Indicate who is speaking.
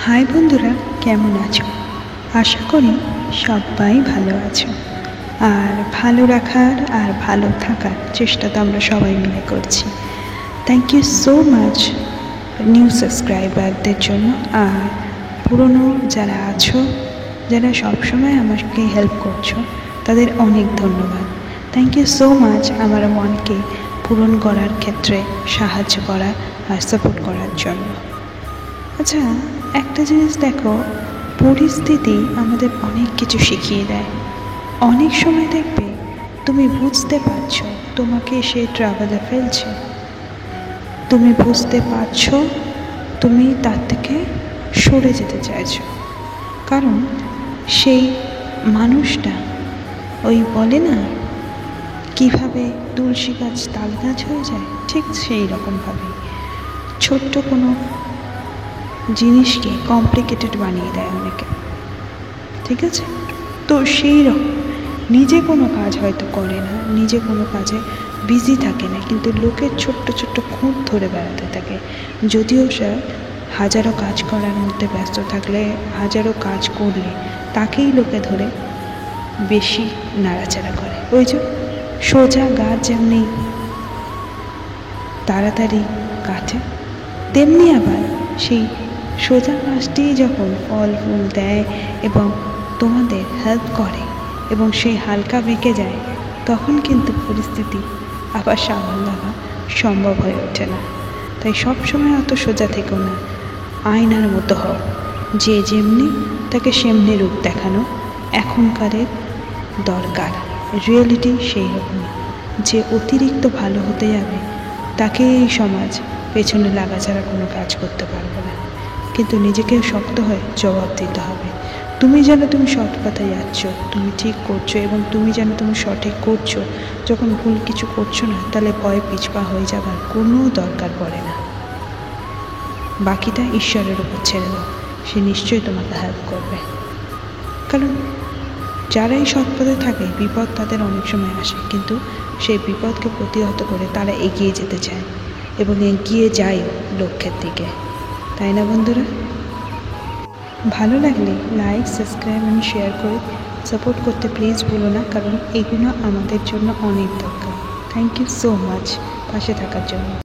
Speaker 1: High বন্ধুরা, কেমন আছো? আশা করি সবাই ভালো আছো। আর ভালো রাখার আর ভালো থাকার চেষ্টা তো আমরা সবাই মিলে করছি। Thank you so much new সাবস্ক্রাইবারদের জন্য, আর পুরনো যারা আছো, যারা সবসময় আমাকে হেল্প করছো, তাদের অনেক ধন্যবাদ। থ্যাংক ইউ সো মাচ আমার মনকে পূরণ করার ক্ষেত্রে সাহায্য করা আর সাপোর্ট করার জন্য। আচ্ছা, একটা জিনিস দেখো, পরিস্থিতি আমাদের অনেক কিছু শিখিয়ে দেয়। অনেক সময় দেখবে তুমি বুঝতে পারছো তোমাকে সে ট্রাভেলে ফেলছে, তুমি বুঝতে পারছো তুমি তার থেকে সরে যেতে চাইছো, কারণ সেই মানুষটা ওই বলে না কিভাবে তুলসী গাছ তাল গাছ হয়ে যায়, ঠিক সেই রকমভাবে ছোট্ট কোনো জিনিসকে কমপ্লিকেটেড বানিয়ে দেয় অনেকে, ঠিক আছে? তো সেই রকম নিজে কোনো কাজ হয়তো করে না, নিজে কোনো কাজে বিজি থাকে না, কিন্তু লোকের ছোট্ট ছোট্ট খুঁত ধরে বেড়াতে থাকে। যদিও সে হাজারো কাজ করার মধ্যে ব্যস্ত থাকলে, হাজারো কাজ করলে তাকেই লোকে ধরে বেশি নাড়াচাড়া করে। ওই যে সোজা গাছ যেমনি তাড়াতাড়ি কাটে, তেমনি আবার সেই সোজা গাছটি যখন ফল ফুল দেয় এবং তোমাদের হেল্প করে এবং সেই হালকা বেঁকে যায়, তখন কিন্তু পরিস্থিতি আবার সামাল দেওয়া সম্ভব হয়ে ওঠে না। তাই সবসময় অত সোজা থেকো না, আয়নার মতো হও। যে যেমনি তাকে সেমনি রূপ দেখানো এখনকারের দরকার। রিয়েলিটি সেই রকম, যে অতিরিক্ত ভালো হতে যাবে তাকে এই সমাজ পেছনে লাগা ছাড়া কোনো কাজ করতে পারবে না। কিন্তু নিজেকে শক্ত হয়ে জবাব দিতে হবে। তুমি যেন তুমি সৎ পথে যাচ্ছ, তুমি ঠিক করছো এবং তুমি যেন তুমি সঠিক করছো। যখন ভুল কিছু করছো না, তাহলে ভয় পিছপা হয়ে যাবার কোনো দরকার পড়ে না। বাকিটা ঈশ্বরের উপর ছেড়ে দাও, সে নিশ্চয়ই তোমাকে হেল্প করবে। কারণ যারাই সৎ পথে থাকে, বিপদ তাদের অনেক সময় আসে, কিন্তু সেই বিপদকে প্রতিহত করে তারা এগিয়ে যেতে চায় এবং এগিয়ে যায় লক্ষ্যের দিকে। তাই না বন্ধুরা? ভালো লাগলে লাইক, সাবস্ক্রাইব এবং শেয়ার করে সাপোর্ট করতে প্লিজ ভুলো না, কারণ এগুলো আমাদের জন্য অনেক দরকার। থ্যাংক ইউ সো মাচ পাশে থাকার জন্য।